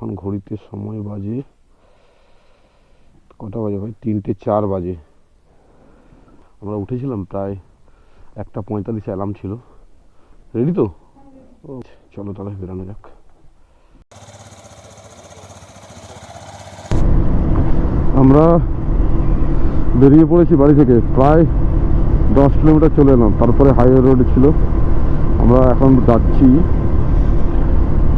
এখন ঘড়িতে সময় বাজে কটা বাজে ভাই? 3:04 বাজে। আমরা উঠেছিলাম প্রায় 1:45 অ্যালার্ম ছিল। রেডি তো? ও চলো তাহলে বেরানো যাক। আমরা বেরিয়ে পড়েছি বাড়ি থেকে, প্রায় 10 কিলোমিটার চলে এলাম। তারপরে হাইওয়ে রোড ছিল। আমরা এখন যাচ্ছি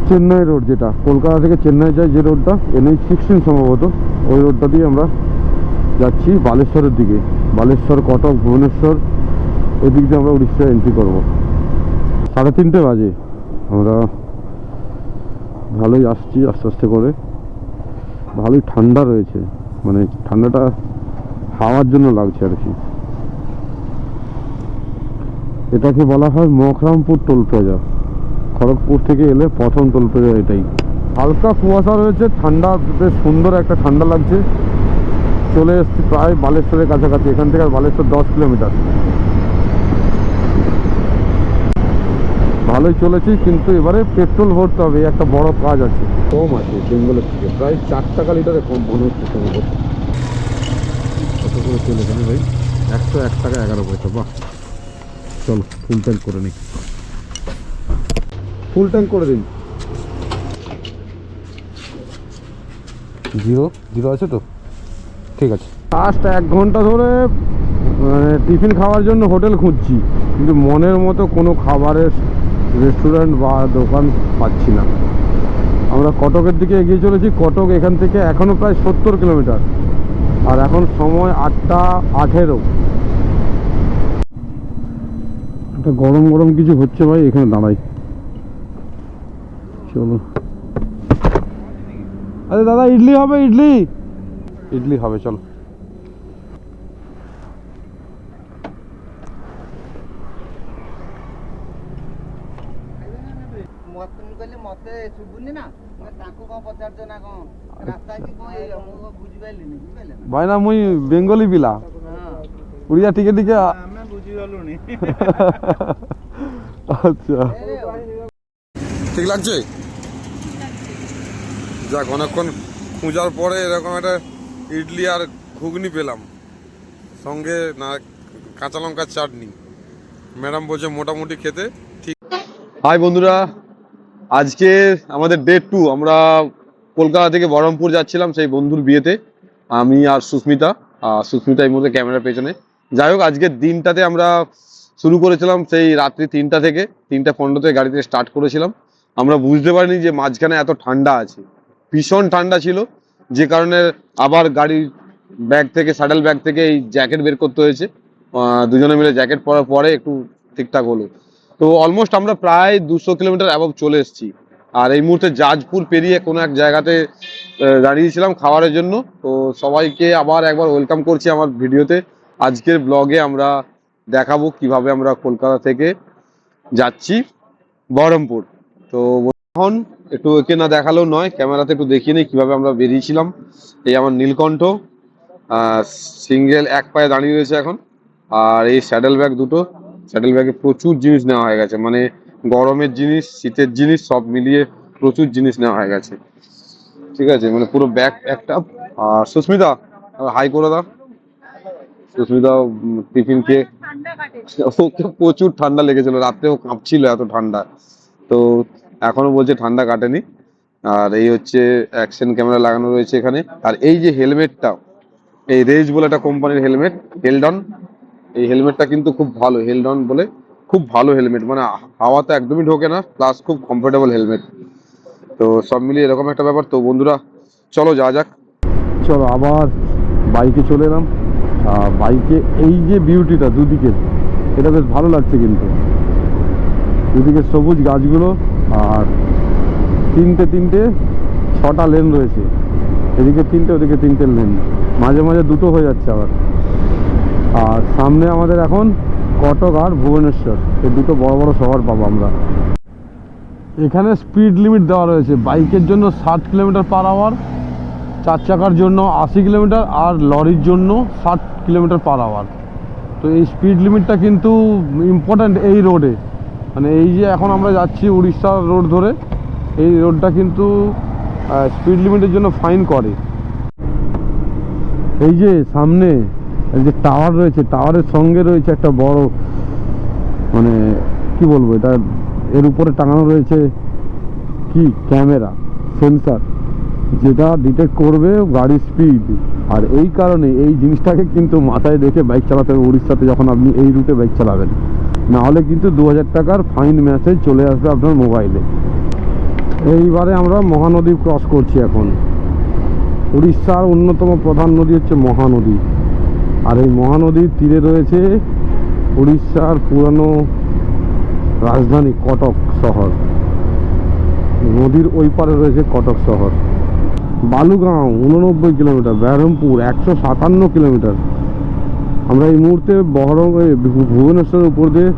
চেন্নাই রোড, যেটা কলকাতা থেকে চেন্নাই যায় যে রোডটা, NH-16 সম্ভবত, ওই রোডটা দিয়ে আমরা যাচ্ছি বালেশ্বরের দিকে। বালেশ্বর, কটক, ভুবনেশ্বর, এদিক দিয়ে আমরা উড়িষ্যায় এন্ট্রি করবো। 3:30 বাজে। আমরা ভালোই আসছি আস্তে আস্তে করে। ভালোই ঠান্ডা রয়েছে, মানে ঠান্ডাটা হাওয়ার জন্য লাগছে আর কি। এটাকে বলা হয় মকরামপুর টোল প্লাজা। খড়গপুর থেকে এলে প্রথম টোল প্লাজা এটাই। হালকা কুয়াশা রয়েছে, ঠান্ডা, বেশ সুন্দর একটা ঠান্ডা লাগছে। চলে এসছি প্রায় বালেশ্বরের কাছাকাছি। এখান থেকে আর বালেশ্বর 10 কিলোমিটার। ভালোই চলেছি, কিন্তু এবারে পেট্রোল ভরতে হবে, একটা বড় কাজ আছে। কম আছে বেঙ্গলের থেকে, প্রায় 4 টাকা লিটারে কম মনে হচ্ছে সম্ভবত। কত করে চলে এখানে ভাই? 101 টাকা 11 পয়সা। বাহ, চলো ফুল ট্যাঙ্ক করে নিই। ফুল ট্যাঙ্ক করে দিন। জিরো আছে তো? ঠিক আছে। লাস্ট 1 ঘন্টা ধরে টিফিন খাওয়ার জন্য হোটেল খুঁজছি, কিন্তু মনের মতো কোনো খাবারের রেস্টুরেন্ট বা দোকান পাচ্ছি না। আমরা কটকের দিকে এগিয়ে চলেছি। কটক এখান থেকে এখনও প্রায় 70 কিলোমিটার, আর এখন সময় 8:18। একটা গরম গরম কিছু হচ্ছে ভাই, এখানে দাঁড়াই। চলো। আরে দাদা, ইডলি হবে? ইডলি হবে, চলো। ভাই না, মুই বেঙ্গলি পিলা, উড়িয়া টিকে টিকে। আচ্ছা, ঠিক লাগছে। যাক, অনেকক্ষণ খোঁজার পরে এরকম একটা ইডলি আর ঘুগনি পেলাম, সঙ্গে না কাঁচা লঙ্কার চাটনি। ম্যাডাম বলছে মোটামুটি খেতে ঠিক। হাই বন্ধুরা, আজকে আমাদের ডে 2। আমরা কলকাতা থেকে বহরমপুর যাচ্ছিলাম সেই বন্ধুর বিয়েতে, আমি আর সুস্মিতা। সুস্মিতা এই মুহূর্তে ক্যামেরার পেছনে। যাই হোক, আজকের দিনটাতে আমরা শুরু করেছিলাম সেই রাত্রি 3টা থেকে, 3:15 গাড়িতে স্টার্ট করেছিলাম। আমরা বুঝতে পারিনি যে মাঝখানে এত ঠান্ডা আছে। ভীষণ ঠান্ডা ছিল, যে কারণে আবার গাড়ির ব্যাগ থেকে, স্যাডেল ব্যাগ থেকে এই জ্যাকেট বের করতে হয়েছে। দুজনে মিলে জ্যাকেট পরার পরে একটু ঠিকঠাক হলো। তো অলমোস্ট আমরা প্রায় 200 কিলোমিটার অ্যাবভ চলে এসেছি। আর এই মুহূর্তে জাজপুর পেরিয়ে কোনো এক জায়গাতে দাঁড়িয়েছিলাম খাবারের জন্য। তো সবাইকে আবার একবার ওয়েলকাম করছি আমার ভিডিওতে। আজকের ব্লগে আমরা দেখাবো কিভাবে আমরা কলকাতা থেকে যাচ্ছি বহরমপুর। তো এখন একটু একে না দেখালেও নয়, ক্যামেরাতে একটু দেখিয়ে নিই কিভাবে আমরা বেরিয়েছিলাম। এই আমার নীলকণ্ঠ সিঙ্গেল এক পায়ে দাঁড়িয়ে রয়েছে এখন। আর এই স্যাডেল ব্যাগ দুটো, স্যাডেল ব্যাগে প্রচুর জিনিস নেওয়া হয়ে গেছে, মানে গরমের জিনিস, শীতের জিনিস সব মিলিয়ে প্রচুর জিনিস নেওয়া হয়ে গেছে। ঠিক আছে, মানে পুরো ব্যাগ একটা। আর সুস্মিতা হাই করে দাও। সুস্মিতা টিফিন খেয়ে, ওকে প্রচুর ঠান্ডা লেগেছিল রাত্রে, ও কাঁপছিল এত ঠান্ডা। তো এখনো বলছে ঠান্ডা কাটেনি। আর এই হচ্ছে অ্যাকশন ক্যামেরা লাগানো রয়েছে এখানে। আর এই যে হেলমেটটা, এই রেজ বলে একটা কোম্পানির হেলমেট, হেলডন। এই হেলমেটটা কিন্তু খুব ভালো, হেলডন বলে খুব ভালো হেলমেট, মানে হাওয়াতে একদমই ঢোকে না, প্লাস খুব কমফোর্টেবল হেলমেট। তো সব মিলিয়ে এরকম একটা ব্যাপার। তো বন্ধুরা চলো যাওয়া যাক। চলো, আবার বাইকে চলে এলাম। বাইকে এই যে বিউটিটা দুদিকের, এটা বেশ ভালো লাগছে, কিন্তু দুদিকে সবুজ গাছগুলো, আর তিনটে 6টা লেন রয়েছে, এদিকে 3টে ওদিকে 3টে লেন, মাঝে মাঝে দুটো হয়ে যাচ্ছে আবার। আর সামনে আমাদের এখন কটক আর ভুবনেশ্বর, এই দুটো বড় বড় শহর পাবো আমরা। এখানে স্পিড লিমিট দেওয়া রয়েছে, বাইকের জন্য 60 কিলোমিটার পার আওয়ার, 4 চাকার জন্য 80 কিলোমিটার, আর লরির জন্য 60 কিলোমিটার পার আওয়ার। তো এই স্পিড লিমিটটা কিন্তু ইম্পর্ট্যান্ট এই রোডে, মানে এই যে এখন আমরা যাচ্ছি উড়িষ্যা রোড ধরে, এই রোডটা কিন্তু স্পিড লিমিটের জন্য ফাইন করে। এই যে সামনে এই যে টাওয়ার রয়েছে, টাওয়ারের সঙ্গে রয়েছে একটা বড় মানে কি বলবো এটা, এর উপরে টাঙানো রয়েছে কি ক্যামেরা সেন্সার, যেটা ডিটেক্ট করবে গাড়ির স্পিড। আর এই কারণে এই জিনিসটাকে কিন্তু মাথায় রেখে বাইক চালাতে হবে উড়িষ্যাতে যখন আপনি এই রুটে বাইক চালাবেন, না হলে কিন্তু 2000 টাকার ফাইন মেসেজ চলে আসবে আপনার মোবাইলে। এইবারে আমরা মহানদী ক্রস করছি এখন। উড়িষ্যার অন্যতম প্রধান নদী হচ্ছে মহানদী, আর এই মহানদীর তীরে রয়েছে উড়িষ্যার পুরানো রাজধানী কটক শহর। নদীর ওই পারে রয়েছে কটক শহর। Balugaon 89 kilometre, Berhampur 157 kilometre. আমরা এই মুহূর্তে ভুবনেশ্বরের উপর দিয়ে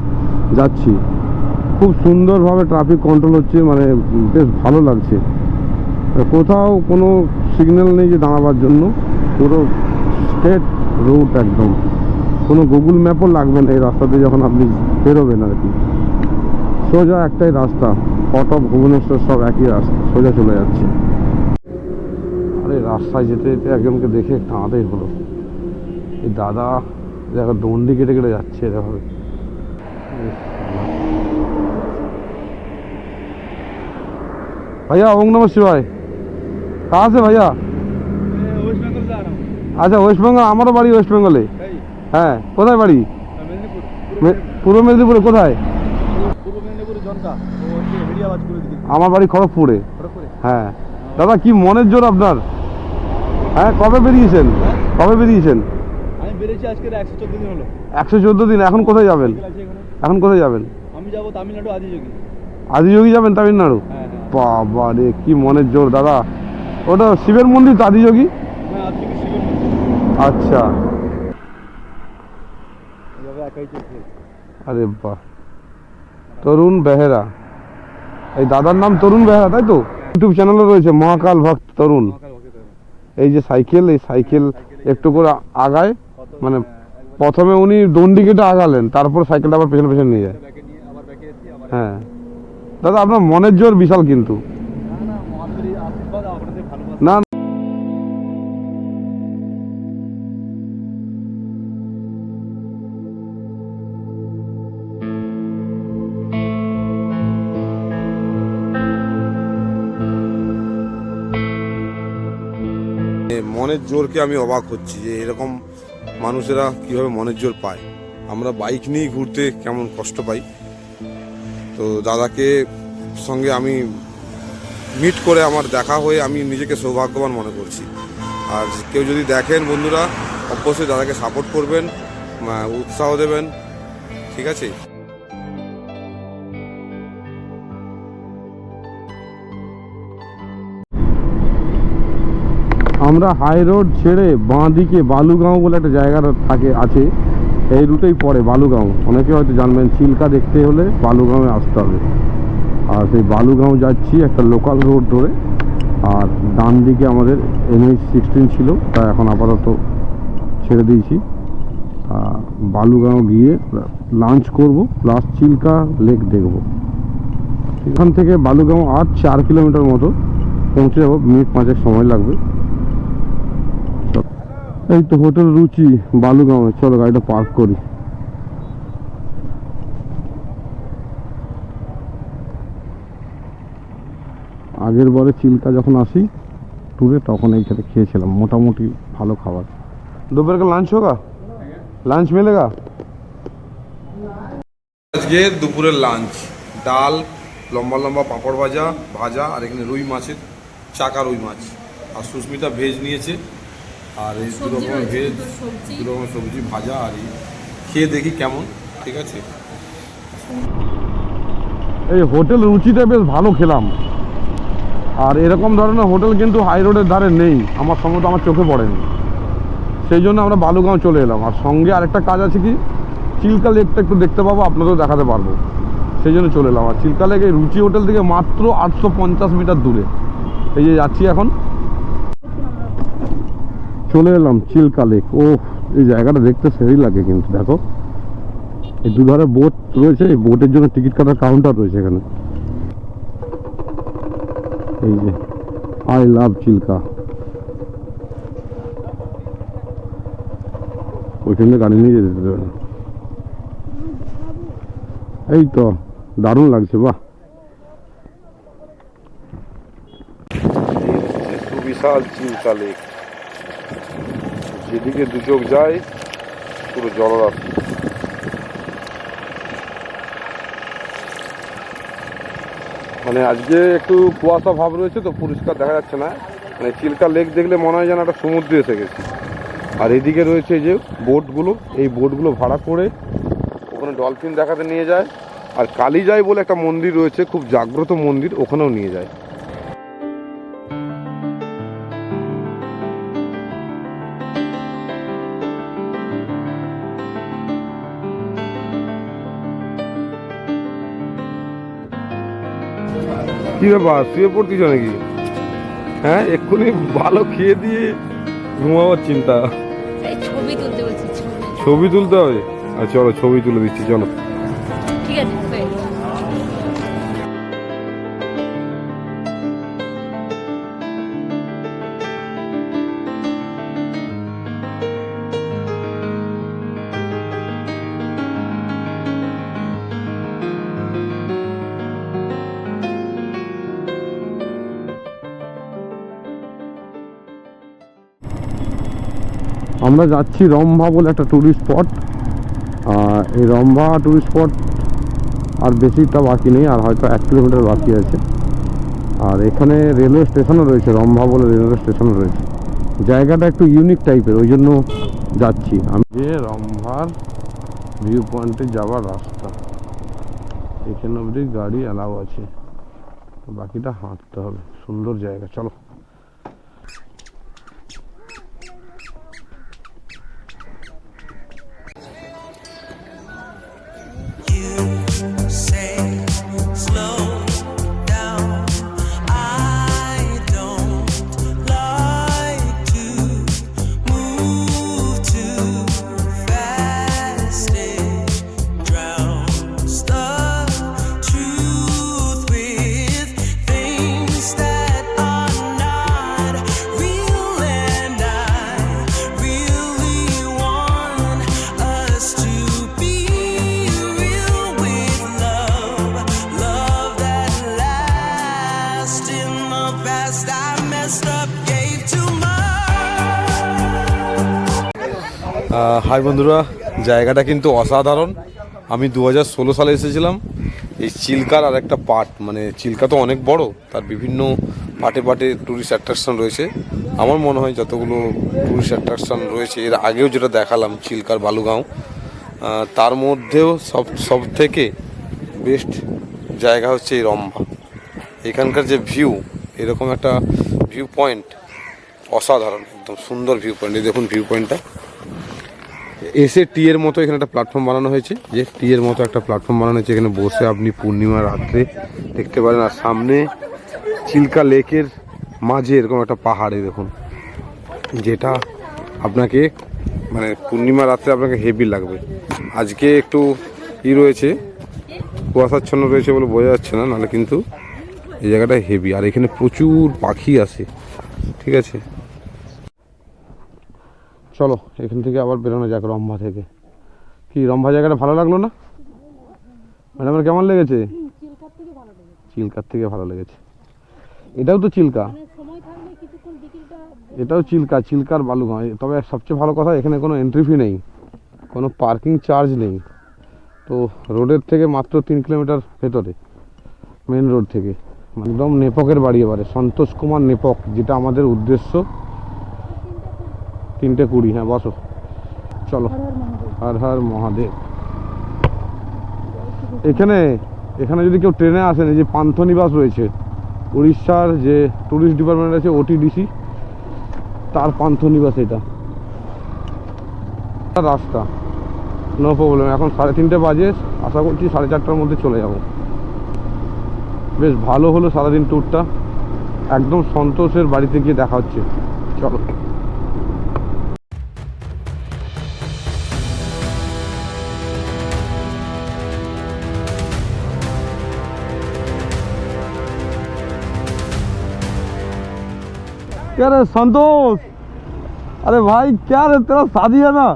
যাচ্ছি। খুব সুন্দরভাবে ট্রাফিক কন্ট্রোল হচ্ছে, মানে বেশ ভালো লাগছে। কোথাও কোনো সিগন্যাল নেই যে দাঁড়াবার জন্য, পুরো স্ট্রেট রুট একদম। কোনো গুগল ম্যাপও লাগবে না এই রাস্তাতে যখন আপনি বেরোবেন আর কি। সোজা একটাই রাস্তা, কটক ভুবনেশ্বর সব একই রাস্তা, সোজা চলে যাচ্ছে। আরে রাস্তায় যেতে যেতে একজনকে দেখে থামাতেই হলো। এই দাদা দেখো দণ্ডি কেটে কেটে যাচ্ছে এভাবে। भैया ओम नमः शिवाय। कहाँ से भैया? वेस्ट बेंगल से आ रहा हूँ। अच्छा वेस्ट बेंगल, हमारा बाड़ी वेस्ट बेंगले। হ্যাঁ কোথায় বাড়ি? পূর্ব মেদিনীপুরে। কোথায়? পূর্ব মেদিনীপুর জনতা হেরিয়াবাজ করে দিকে। আমার বাড়ি খড়গপুরে। খড়গপুরে? হ্যাঁ দাদা কি মনের জোর আপনার? হ্যাঁ কবে বেরিয়েছেন? কবে বেরিয়েছেন? আমি বেরিয়েছি আজকে 114 দিন হলো। 114 দিন। এখন কোথায় যাবেন? এখন কোথায় যাবেন? আমি যাব তামিলনাড়ু আদিযোগী। আদিযোগী যাবেন তামিলনাড়ু? হ্যাঁ হ্যাঁ। বাবা রে কি মনের জোর দাদা। ওটা শিবের মন্দির তো আদিযোগী? হ্যাঁ আদিযোগী শিবের মন্দির। আচ্ছা যাবে একাই চলছে। আরে বাহ। তরুণ বেহেরা, এই দাদার নাম তরুণ বেহেরা তাই তো? ইউটিউব চ্যানেলও রয়েছে মহাকাল ভক্ত তরুণ। এই যে সাইকেল, এই সাইকেল একটু করে আগায়, মানে প্রথমে উনি দণ্ডি কেটে আগালেন, তারপর সাইকেলটা আবার পেছনে পেছনে নিয়ে যায়। হ্যাঁ দাদা আপনার মনের জোর বিশাল কিন্তু। না মনের জোরকে আমি অবাক হচ্ছি যে এরকম মানুষেরা কিভাবে মনের জোর পায়। আমরা বাইক নিয়ে ঘুরতে কেমন কষ্ট পাই। তো দাদাকে সঙ্গে আমি মিট করে আমার দেখা হয়ে আমি নিজেকে সৌভাগ্যবান মনে করছি। আর কেউ যদি দেখেন বন্ধুরা অবশ্যই দাদাকে সাপোর্ট করবেন, উৎসাহ দেবেন, ঠিক আছে? আমরা হাই রোড ছেড়ে বাঁ দিকে বালুগাঁও বলে একটা জায়গা আছে, এই রুটেই পড়ে বালুগাঁও। অনেকে হয়তো জানবেন, চিল্কা দেখতে হলে বালুগাঁওয়ে আসতে হবে। আর সেই বালুগাঁও যাচ্ছি একটা লোকাল রোড ধরে। আর ডান দিকে আমাদের NH-16 ছিল, তা এখন আপাতত ছেড়ে দিয়েছি। বালুগাঁও গিয়ে লাঞ্চ করব, প্লাস চিল্কা লেক দেখব। এখান থেকে বালুগাঁও আর 4 কিলোমিটার মতো পৌঁছে যাবো, মিনিট 5 সময় লাগবে। এই তো হোটেল রুচি বালুগাঁওয়ে, চলো গাড়িটা পার্ক করি। আগের বারে চিল্কা যখন আসি ট্যুরে তখন এইখানে খেয়েছিলাম, মোটামুটি ভালো খাবার। दोपहर का लंच होगा? लंच मिलेगा? আজকে দুপুরের লাঞ্চ ডাল, লম্বা লম্বা পাঁপড় ভাজা আর এখানে রুই মাছের চাকা রুই মাছ। আর সুস্মিতা ভেজ নিয়েছে, আর এই দু রকমের ভেজ, দু রকমের সবজি ভাজা। আর এই খেয়ে দেখি কেমন, ঠিক আছে? এই হোটেল রুচিটা বেশ ভালো খেলাম। আর এরকম ধরনের হোটেল কিন্তু হাই রোডের ধারে নেই, আমার সম্ভবত আমার চোখে পড়েনি। সেই জন্য আমরা বালুগাঁও চলে এলাম। আর সঙ্গে আরেকটা কাজ আছে কি, চিল্কা লেকটা একটু দেখতে পাবো, আপনাদেরও দেখাতে পারবো, সেই জন্য চলে এলাম। আর চিল্কা লেক এই রুচি হোটেল থেকে মাত্র 850 মিটার দূরে। এই যে যাচ্ছি এখন, চলে এলাম চিল্কা লেক। ও এই জায়গাটা দেখতে সেই লাগে কিন্তু। দেখো এই দুধারে বোট রয়েছে, এই বোটের জন্য টিকিট কাটার কাউন্টার রয়েছে এখানে। এই যে আই লাভ চিল্কা। ওইখানে গাড়ি নিয়ে যেতে দেবে না। এই তো দারুণ লাগছে, বাহ। বিশাল চিল্কা লেক, যেদিকে দু চোখ যায় পুরো জলরাশি। মানে আজকে একটু কুয়াশা ভাব রয়েছে তো পরিষ্কার দেখা যাচ্ছে না। মানে চিল্কা লেক দেখলে মনে হয় যেন একটা সমুদ্রে এসে গেছে। আর এদিকে রয়েছে যে বোটগুলো, এই বোটগুলো ভাড়া করে ওখানে ডলফিন দেখাতে নিয়ে যায়। আর কালীজাই বলে একটা মন্দির রয়েছে, খুব জাগ্রত মন্দির, ওখানেও নিয়ে যায়। কি ব্যাপার, শুয়ে পড়তিস নাকি? হ্যাঁ, এক্ষুনি ভালো খেয়ে দিয়ে ঘুমাবার চিন্তা। ছবি তুলতে বলছি, ছবি তুলতে হবে? আচ্ছা চলো ছবি তুলে দিচ্ছি, চলো। ঠিক আছে। আমরা যাচ্ছি রম্ভা বলে একটা টুরিস্ট স্পট। এই রম্ভা টুরিস্ট স্পট আর বেশিটা বাকি নেই, আর হয়তো 1 কিলোমিটার বাকি আছে। আর এখানে রেলওয়ে স্টেশনও রয়েছে, রম্ভা বলে রেলওয়ে স্টেশনও রয়েছে। জায়গাটা একটু ইউনিক টাইপের, ওই জন্য যাচ্ছি আমি। যে রম্ভার ভিউ পয়েন্টে যাওয়ার রাস্তা, এখানে অবধি গাড়ি অ্যালাউ আছে, বাকিটা হাঁটতে হবে। সুন্দর জায়গা, চলো। হাই বন্ধুরা, জায়গাটা কিন্তু অসাধারণ। আমি 2016 সালে এসেছিলাম। এই চিল্কার আর একটা পার্ট, মানে চিল্কা তো অনেক বড়, তার বিভিন্ন পার্টে পার্টে ট্যুরিস্ট অ্যাট্রাকশন রয়েছে। আমার মনে হয় যতগুলো ট্যুরিস্ট অ্যাট্রাকশন রয়েছে এর আগেও যেটা দেখালাম চিল্কার বালুগাঁও, তার মধ্যেও সব থেকে বেস্ট জায়গা হচ্ছে এই রম্ভা। এখানকার যে ভিউ, এরকম একটা ভিউ পয়েন্ট অসাধারণ, একদম সুন্দর ভিউ পয়েন্ট। এই দেখুন ভিউ পয়েন্টটা, এসে টি এর মতো এখানে একটা প্ল্যাটফর্ম বানানো হয়েছে। যে টি এর মতো একটা প্ল্যাটফর্ম বানানো হয়েছে, এখানে বসে আপনি পূর্ণিমা রাত্রে দেখতে পারেন। আর সামনে চিল্কা লেকের মাঝে এরকম একটা পাহাড়ে দেখুন, যেটা আপনাকে মানে পূর্ণিমা রাত্রে আপনাকে হেভি লাগবে। আজকে একটু রয়েছে, কুয়াশাচ্ছন্ন রয়েছে বলে বোঝা যাচ্ছে না, নাহলে কিন্তু এই জায়গাটা হেভি। আর এখানে প্রচুর পাখি আসে, ঠিক আছে। চলো এখান থেকে আবার বেরোনো যাক রম্ভা থেকে। কি রম্ভা জায়গাটা ভালো লাগলো না ম্যাডামের? কেমন লেগেছে? চিল্কার থেকে ভালো লেগেছে। এটাও তো চিল্কা, এটাও চিল্কা, চিল্কার বালুগাঁও। তবে সবচেয়ে ভালো কথা, এখানে কোনো এন্ট্রি ফি নেই, কোনো পার্কিং চার্জ নেই। তো রোডের থেকে মাত্র 3 কিলোমিটার ভেতরে, মেন রোড থেকে। একদম নেপকের বাড়ি, এবারে সন্তোষ কুমার নেপক, যেটা আমাদের উদ্দেশ্য। 3:20, হ্যাঁ বসো, চলো। হর হর মহাদেব। এখানে যদি কেউ ট্রেনে আসেন, এই যে পান্থনিবাস রয়েছে, উড়িষ্যার যে ট্যুরিস্ট ডিপার্টমেন্ট আছে OTDC, তার পান্থনিবাস এটা রাস্তা। No problem. এখন 3:30 বাজে, আশা করছি 4:30টার মধ্যে চলে যাব। বেশ ভালো হলো সারাদিন ট্যুরটা। একদম সন্তোষের বাড়িতে গিয়ে দেখা হচ্ছে, চলো। क्या रे संतोष, अरे भाई क्या रे, तेरा शादी है ना,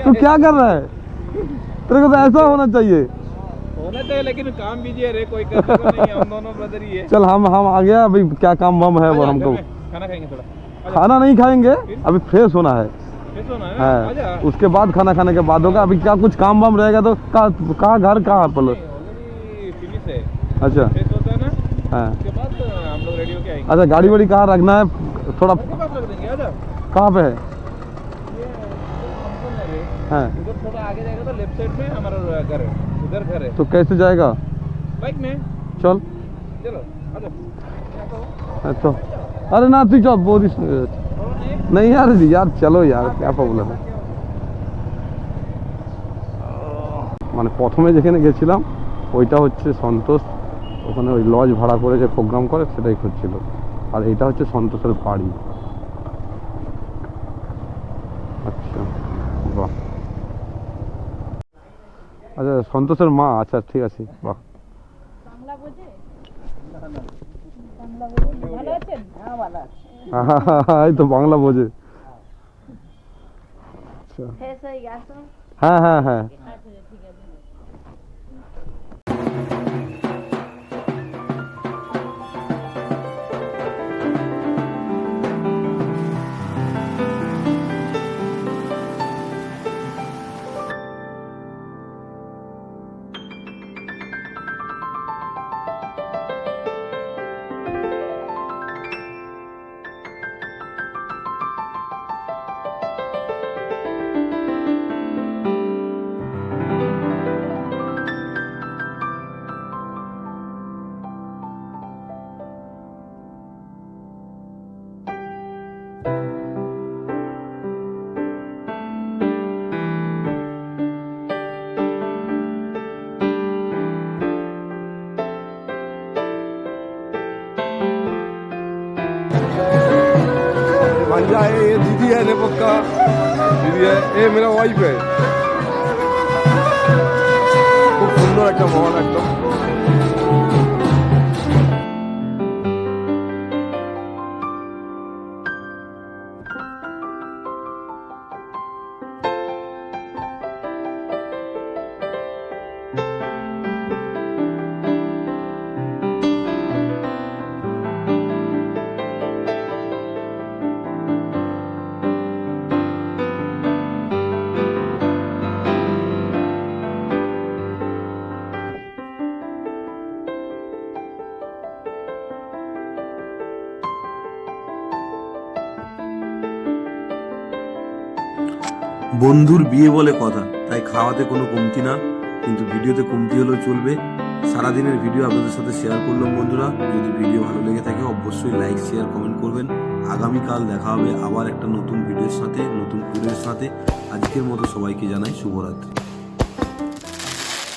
तू क्या कर रहा है? तेरे को तो ऐसा होना चाहिए। होना चाहिए लेकिन काम बिजी है रे, कोई करने को नहीं है, हम दोनों ब्रदर ही है। चल हम आ गया अभी, क्या काम बम है वो आजा, हमको। घर में खाना खाएंगे थोड़ा। खाना नहीं खाएंगे, अभी फ्रेश होना है। फ्रेश होना है ना? हाँ, आजा। उसके बाद खाना खाने के बाद होगा। अभी क्या कुछ काम वाम रहेगा तो कहाँ घर कहाँ पलो। ऑलरेडी फिनिश है। अच्छा फ्रेश होता है ना, हाँ, उसके बाद हम लोग रेडी होके आएंगे। अच्छा गाड़ी वाड़ी कहाँ रखना है थोड़ा, घर के पास रख देंगे, आजा। कहाँ पे है? ये फंक्शन है रे। हाँ, उधर थोड़ा आगे जाएगा तो लेफ्ट साइड में हमारा घर है, उधर घर है। तो कैसे जाएगा? बाइक में चल। चलो, आजा। अच्छा, अरे ना তুই চল বৌদিস नहीं यार, यार चलो यार, क्या प्रॉब्लम है। মানে প্রথমে যেখানে গেছিলাম ওইটা হচ্ছে সন্তোষ, ওখানে ওই লজ ভাড়া করে যে প্রোগ্রাম করে সেটাই করছিল, আর এটা হচ্ছে সন্তোষের বাড়ি। আচ্ছা বাহ, আচ্ছা সন্তোষের মা, আচ্ছা ঠিক আছে, বাহ। বাংলা বোঝে? বাংলা বোঝে? ভালো আছেন? হ্যাঁ ভালো আছি। এই তো বাংলা বোঝে। আচ্ছা ফ্রেশ হয়ে গেছো? হ্যাঁ হ্যাঁ হ্যাঁ। আচ্ছা ঠিক আছে। भांजा है, ये दीदी है नेपाल का, दीदी है, ये मेरा वाइफ है। खूब सुंदर एकदम भवन एकदम। বন্ধুর বিয়ে বলে কথা, তাই খাওয়াতে কোনো কমতি না, কিন্তু ভিডিওতে কমতি হলেও চলবে। সারাদিনের ভিডিও আপনাদের সাথে শেয়ার করলাম বন্ধুরা। যদি ভিডিও ভালো লেগে থাকে অবশ্যই লাইক শেয়ার কমেন্ট করবেন। আগামীকাল দেখা হবে আবার একটা নতুন ভিডিওর সাথে, নতুন ট্যুরের সাথে। আজকের মতো সবাইকে জানাই শুভরাত্রি।